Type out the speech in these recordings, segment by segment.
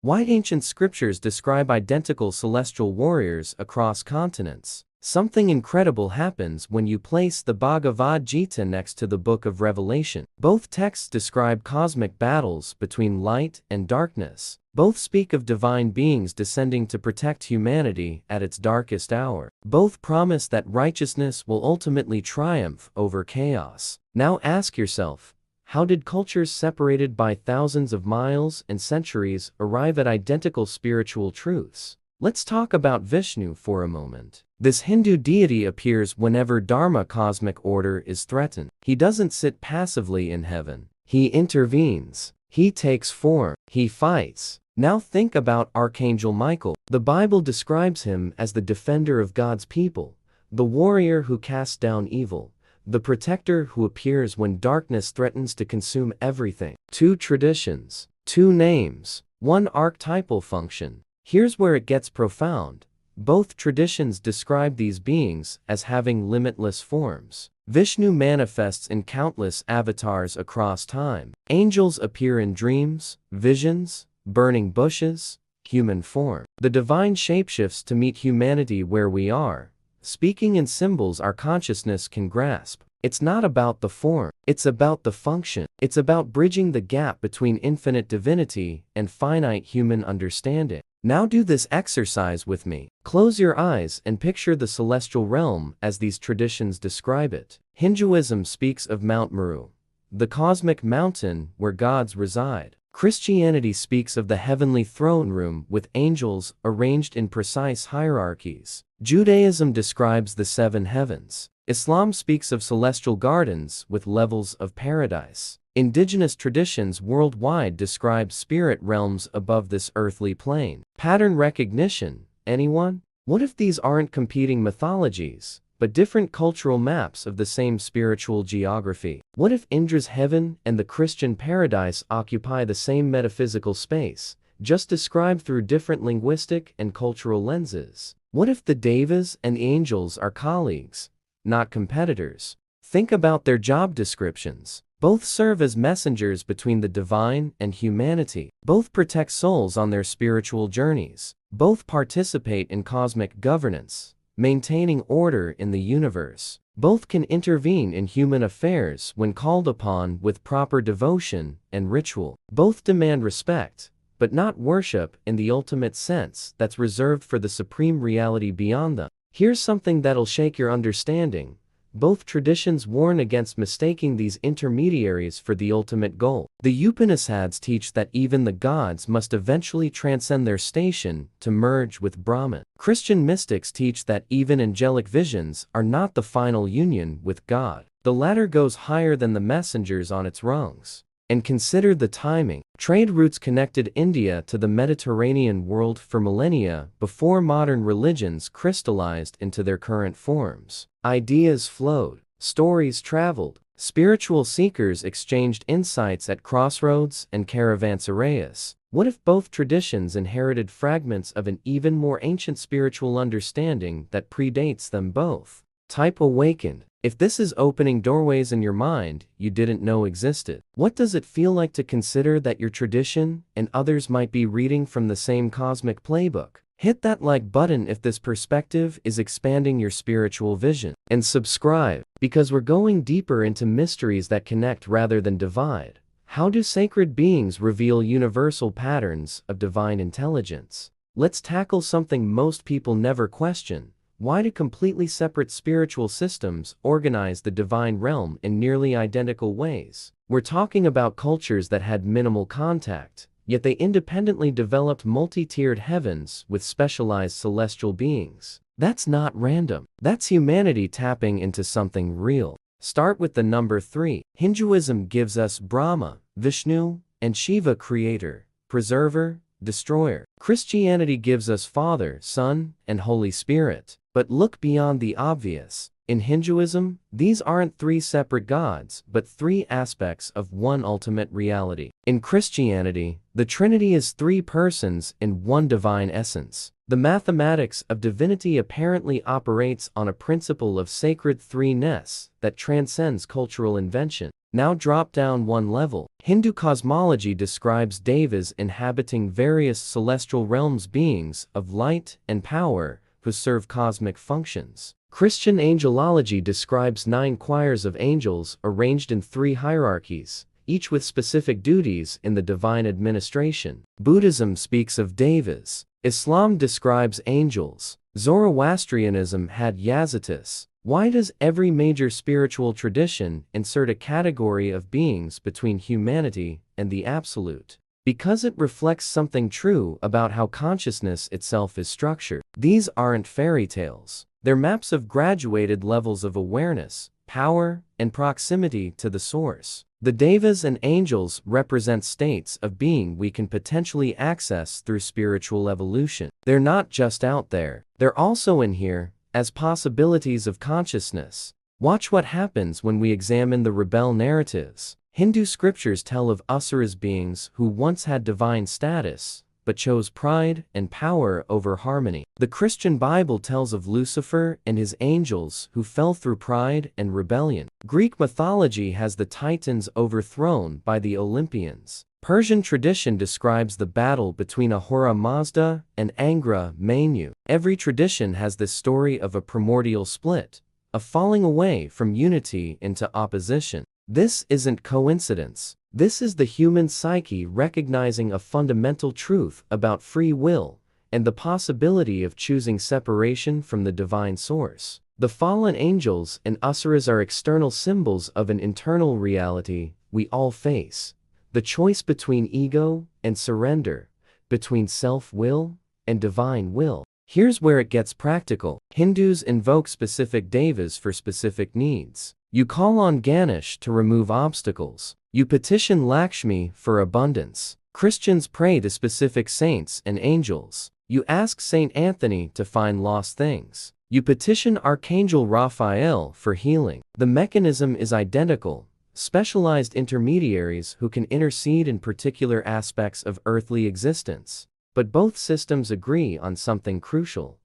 Why ancient scriptures describe identical celestial warriors across continents. Something incredible happens when you place the Bhagavad Gita next to the Book of Revelation. Both texts describe cosmic battles between light and darkness. Both speak of divine beings descending to protect humanity at its darkest hour. Both promise that righteousness will ultimately triumph over chaos. Now ask yourself, how did cultures separated by thousands of miles and centuries arrive at identical spiritual truths? Let's talk about Vishnu for a moment. This Hindu deity appears whenever Dharma, cosmic order, is threatened. He doesn't sit passively in heaven. He intervenes. He takes form. He fights. Now think about Archangel Michael. The Bible describes him as the defender of God's people, the warrior who casts down evil, the protector who appears when darkness threatens to consume everything. Two traditions, two names, one archetypal function. Here's where it gets profound. Both traditions describe these beings as having limitless forms. Vishnu manifests in countless avatars across time. Angels appear in dreams, visions, burning bushes, human form. The divine shapeshifts to meet humanity where we are, speaking in symbols our consciousness can grasp. It's not about the form, it's about the function. It's about bridging the gap between infinite divinity and finite human understanding. Now do this exercise with me. Close your eyes and picture the celestial realm as these traditions describe it. Hinduism speaks of Mount Meru, the cosmic mountain where gods reside. Christianity speaks of the heavenly throne room with angels arranged in precise hierarchies. Judaism describes the seven heavens. Islam speaks of celestial gardens with levels of paradise. Indigenous traditions worldwide describe spirit realms above this earthly plane. Pattern recognition, anyone? What if these aren't competing mythologies, but different cultural maps of the same spiritual geography? What if Indra's heaven and the Christian paradise occupy the same metaphysical space, just described through different linguistic and cultural lenses? What if the devas and the angels are colleagues, not competitors? Think about their job descriptions. Both serve as messengers between the divine and humanity. Both protect souls on their spiritual journeys. Both participate in cosmic governance, maintaining order in the universe. Both can intervene in human affairs when called upon with proper devotion and ritual. Both demand respect, but not worship in the ultimate sense that's reserved for the supreme reality beyond them. Here's something that'll shake your understanding. Both traditions warn against mistaking these intermediaries for the ultimate goal. The Upanishads teach that even the gods must eventually transcend their station to merge with Brahman. Christian mystics teach that even angelic visions are not the final union with God. The latter goes higher than the messengers on its rungs. And consider the timing. Trade routes connected India to the Mediterranean world for millennia before modern religions crystallized into their current forms. Ideas flowed, stories traveled, spiritual seekers exchanged insights at crossroads and caravanserais. What if both traditions inherited fragments of an even more ancient spiritual understanding that predates them both? Type awakened. If this is opening doorways in your mind you didn't know existed. What does it feel like to consider that your tradition and others might be reading from the same cosmic playbook? Hit that like button if this perspective is expanding your spiritual vision. And subscribe, because we're going deeper into mysteries that connect rather than divide. How do sacred beings reveal universal patterns of divine intelligence? Let's tackle something most people never question. Why do completely separate spiritual systems organize the divine realm in nearly identical ways? We're talking about cultures that had minimal contact, yet they independently developed multi-tiered heavens with specialized celestial beings. That's not random. That's humanity tapping into something real. Start with the number 3. Hinduism gives us Brahma, Vishnu, and Shiva, creator, preserver, destroyer. Christianity gives us Father, Son, and Holy Spirit. But look beyond the obvious. In Hinduism, these aren't 3 separate gods, but 3 aspects of one ultimate reality. In Christianity, the Trinity is 3 persons in one divine essence. The mathematics of divinity apparently operates on a principle of sacred threeness that transcends cultural invention. Now drop down one level. Hindu cosmology describes devas inhabiting various celestial realms, beings of light and power who serve cosmic functions. Christian angelology describes 9 choirs of angels arranged in 3 hierarchies, each with specific duties in the divine administration. Buddhism speaks of devas. Islam describes angels. Zoroastrianism had Yazatis. Why does every major spiritual tradition insert a category of beings between humanity and the absolute? Because it reflects something true about how consciousness itself is structured. These aren't fairy tales. They're maps of graduated levels of awareness, power, and proximity to the source. The devas and angels represent states of being we can potentially access through spiritual evolution. They're not just out there, they're also in here, as possibilities of consciousness. Watch what happens when we examine the rebel narratives. Hindu scriptures tell of asuras, beings who once had divine status, but chose pride and power over harmony. The Christian Bible tells of Lucifer and his angels who fell through pride and rebellion. Greek mythology has the Titans overthrown by the Olympians. Persian tradition describes the battle between Ahura Mazda and Angra Mainyu. Every tradition has this story of a primordial split, a falling away from unity into opposition. This isn't coincidence. This is the human psyche recognizing a fundamental truth about free will and the possibility of choosing separation from the divine source. The fallen angels and asuras are external symbols of an internal reality we all face. The choice between ego and surrender, between self-will and divine will. Here's where it gets practical. Hindus invoke specific devas for specific needs. You call on Ganesh to remove obstacles. You petition Lakshmi for abundance. Christians pray to specific saints and angels. You ask Saint Anthony to find lost things. You petition Archangel Raphael for healing. The mechanism is identical. Specialized intermediaries who can intercede in particular aspects of earthly existence. But both systems agree on something crucial.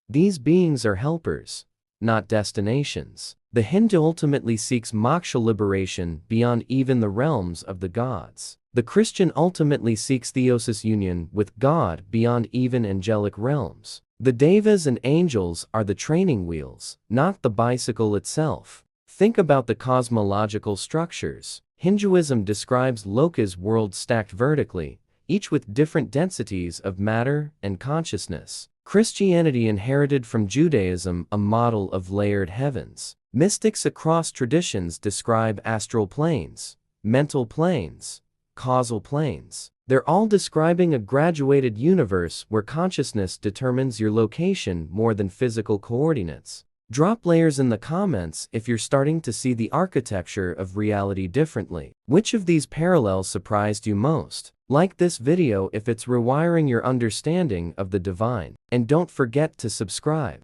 These beings are helpers, not destinations. The Hindu ultimately seeks moksha, liberation beyond even the realms of the gods. The Christian ultimately seeks theosis, union with God beyond even angelic realms. The devas and angels are the training wheels, not the bicycle itself. Think about the cosmological structures. Hinduism describes lokas, worlds stacked vertically, each with different densities of matter and consciousness. Christianity inherited from Judaism a model of layered heavens. Mystics across traditions describe astral planes, mental planes, causal planes. They're all describing a graduated universe where consciousness determines your location more than physical coordinates. Drop layers in the comments if you're starting to see the architecture of reality differently. Which of these parallels surprised you most? Like this video if it's rewiring your understanding of the divine. And don't forget to subscribe.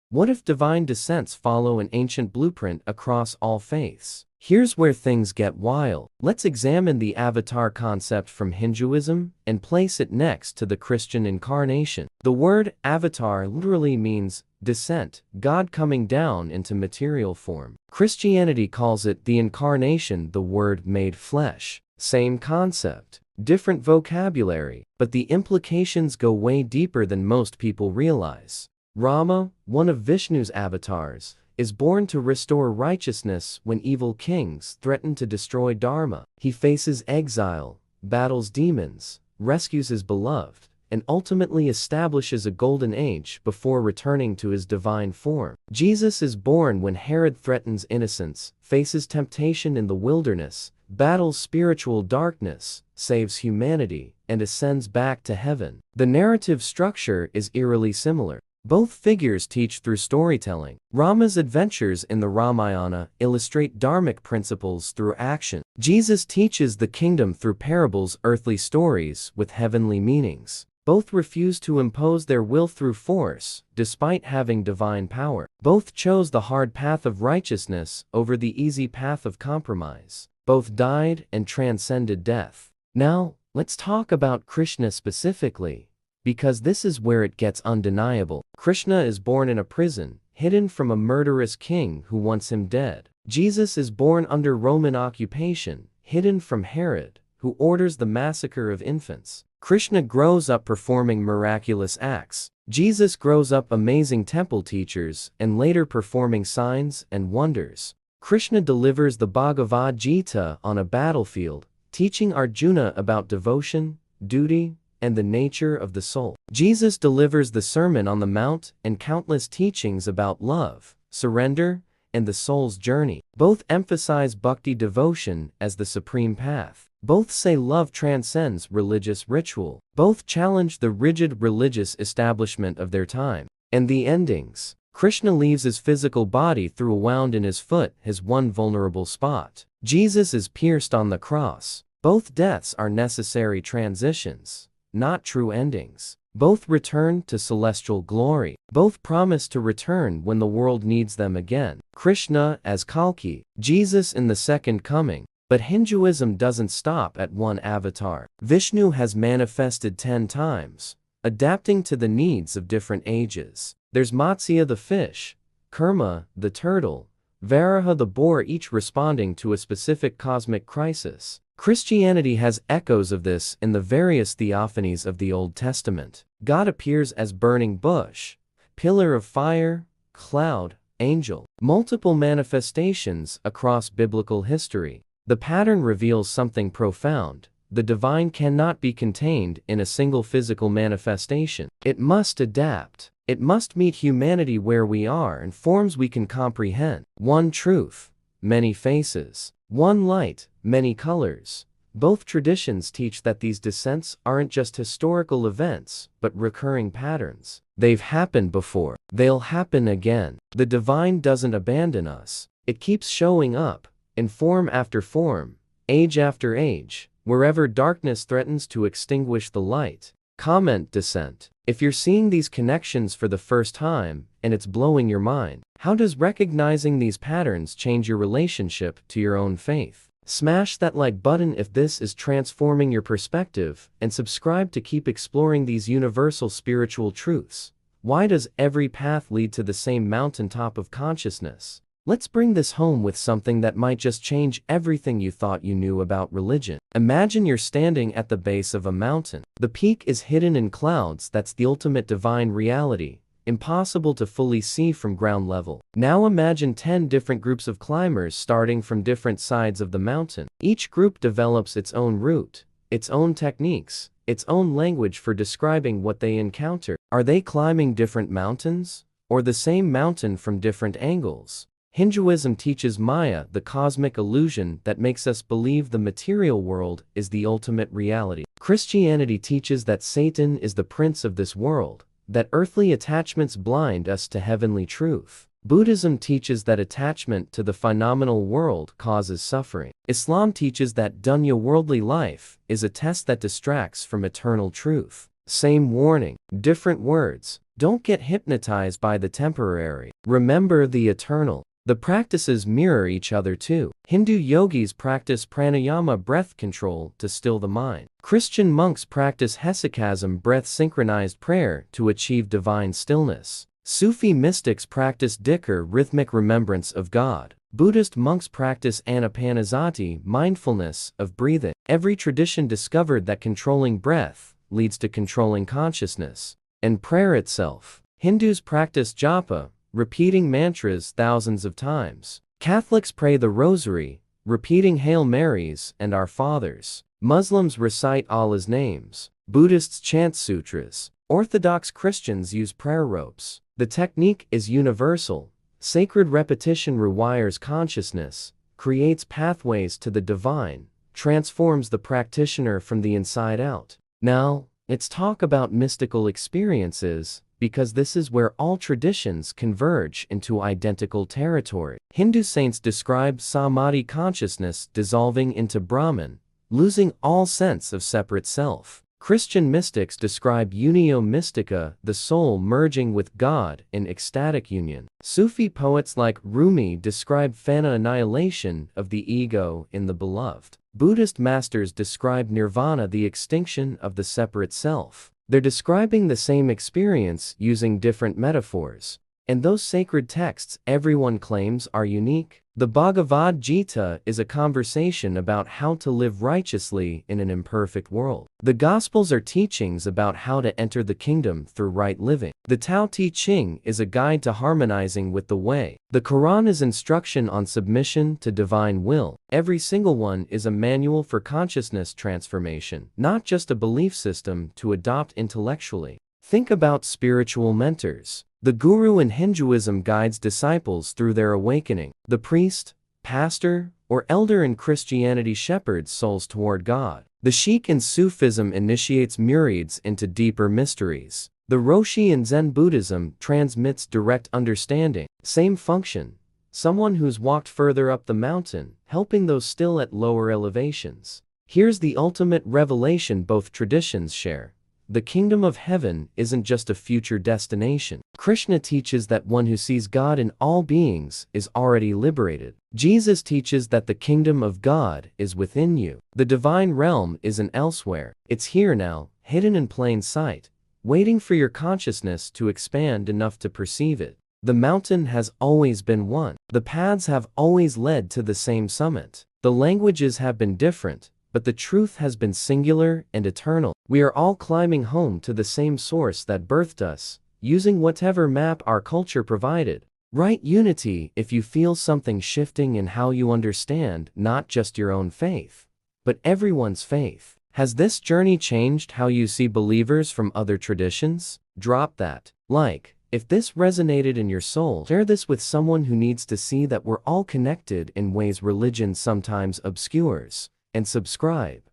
What if divine descents follow an ancient blueprint across all faiths? Here's where things get wild. Let's examine the avatar concept from Hinduism and place it next to the Christian incarnation. The word avatar literally means descent, God coming down into material form. Christianity calls it the incarnation, the word made flesh. Same concept, different vocabulary, but the implications go way deeper than most people realize. Rama, one of Vishnu's avatars, is born to restore righteousness when evil kings threaten to destroy Dharma. He faces exile, battles demons, rescues his beloved, and ultimately establishes a golden age before returning to his divine form. Jesus is born when Herod threatens innocence, faces temptation in the wilderness, battles spiritual darkness, saves humanity, and ascends back to heaven. The narrative structure is eerily similar. Both figures teach through storytelling. Rama's adventures in the Ramayana illustrate dharmic principles through action. Jesus teaches the kingdom through parables, earthly stories with heavenly meanings. Both refuse to impose their will through force, despite having divine power. Both chose the hard path of righteousness over the easy path of compromise. Both died and transcended death. Now, let's talk about Krishna specifically, because this is where it gets undeniable. Krishna is born in a prison, hidden from a murderous king who wants him dead. Jesus is born under Roman occupation, hidden from Herod, who orders the massacre of infants. Krishna grows up performing miraculous acts. Jesus grows up amazing temple teachers and later performing signs and wonders. Krishna delivers the Bhagavad Gita on a battlefield, teaching Arjuna about devotion, duty, and the nature of the soul. Jesus delivers the Sermon on the Mount and countless teachings about love, surrender, and the soul's journey. Both emphasize bhakti devotion as the supreme path. Both say love transcends religious ritual. Both challenge the rigid religious establishment of their time. And the endings. Krishna leaves his physical body through a wound in his foot, his one vulnerable spot. Jesus is pierced on the cross. Both deaths are necessary transitions, not true endings. Both return to celestial glory. Both promise to return when the world needs them again. Krishna as Kalki, Jesus in the second coming. But Hinduism doesn't stop at one avatar. Vishnu has manifested 10 times, adapting to the needs of different ages. There's Matsya the fish, Kurma the turtle, Varaha the boar, each responding to a specific cosmic crisis. Christianity has echoes of this in the various theophanies of the Old Testament. God appears as burning bush, pillar of fire, cloud, angel. Multiple manifestations across biblical history. The pattern reveals something profound. The divine cannot be contained in a single physical manifestation. It must adapt. It must meet humanity where we are in forms we can comprehend. One truth, many faces. One light, many colors. Both traditions teach that these descents aren't just historical events, but recurring patterns. They've happened before. They'll happen again. The divine doesn't abandon us. It keeps showing up, in form after form, age after age, wherever darkness threatens to extinguish the light. Comment descent. If you're seeing these connections for the first time, and it's blowing your mind, how does recognizing these patterns change your relationship to your own faith? Smash that like button if this is transforming your perspective, and subscribe to keep exploring these universal spiritual truths. Why does every path lead to the same mountaintop of consciousness? Let's bring this home with something that might just change everything you thought you knew about religion. Imagine you're standing at the base of a mountain. The peak is hidden in clouds. That's the ultimate divine reality, impossible to fully see from ground level. Now imagine 10 different groups of climbers starting from different sides of the mountain. Each group develops its own route, its own techniques, its own language for describing what they encounter. Are they climbing different mountains, or the same mountain from different angles? Hinduism teaches Maya, the cosmic illusion that makes us believe the material world is the ultimate reality. Christianity teaches that Satan is the prince of this world, that earthly attachments blind us to heavenly truth. Buddhism teaches that attachment to the phenomenal world causes suffering. Islam teaches that dunya, worldly life, is a test that distracts from eternal truth. Same warning, different words. Don't get hypnotized by the temporary. Remember the eternal. The practices mirror each other too. Hindu yogis practice pranayama, breath control, to still the mind. Christian monks practice hesychasm, breath synchronized prayer, to achieve divine stillness. Sufi mystics practice dhikr, rhythmic remembrance of God. Buddhist monks practice anapanasati, mindfulness of breathing. Every tradition discovered that controlling breath leads to controlling consciousness and prayer itself. Hindus practice japa, repeating mantras thousands of times. Catholics pray the rosary, repeating Hail Marys and Our Fathers. Muslims recite Allah's names. Buddhists chant sutras. Orthodox Christians use prayer ropes. The technique is universal. Sacred repetition rewires consciousness, creates pathways to the divine, transforms the practitioner from the inside out. Now, let's talk about mystical experiences, because this is where all traditions converge into identical territory. Hindu saints describe samadhi, consciousness dissolving into Brahman, losing all sense of separate self. Christian mystics describe unio mystica, the soul merging with God in ecstatic union. Sufi poets like Rumi describe fana, annihilation of the ego in the beloved. Buddhist masters describe nirvana, the extinction of the separate self. They're describing the same experience using different metaphors. And those sacred texts everyone claims are unique, The Bhagavad Gita is a conversation about how to live righteously in an imperfect world. The Gospels are teachings about how to enter the kingdom through right living. The Tao Te Ching is a guide to harmonizing with the way. The Quran is instruction on submission to divine will. Every single one is a manual for consciousness transformation, not just a belief system to adopt intellectually. Think about spiritual mentors. The guru in Hinduism guides disciples through their awakening. The priest, pastor, or elder in Christianity shepherds souls toward God. The sheikh in Sufism initiates myriads into deeper mysteries. The Roshi in Zen Buddhism transmits direct understanding. Same function. Someone who's walked further up the mountain, helping those still at lower elevations. Here's the ultimate revelation both traditions share. The kingdom of heaven isn't just a future destination. Krishna teaches that one who sees God in all beings is already liberated. Jesus teaches that the kingdom of God is within you. The divine realm isn't elsewhere. It's here now, hidden in plain sight, waiting for your consciousness to expand enough to perceive it. The mountain has always been one. The paths have always led to the same summit. The languages have been different, but the truth has been singular and eternal. We are all climbing home to the same source that birthed us, using whatever map our culture provided. Write unity if you feel something shifting in how you understand not just your own faith, but everyone's faith. Has this journey changed how you see believers from other traditions? Drop that like if this resonated in your soul. Share this with someone who needs to see that we're all connected in ways religion sometimes obscures. And subscribe,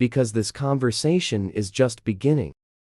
because this conversation is just beginning.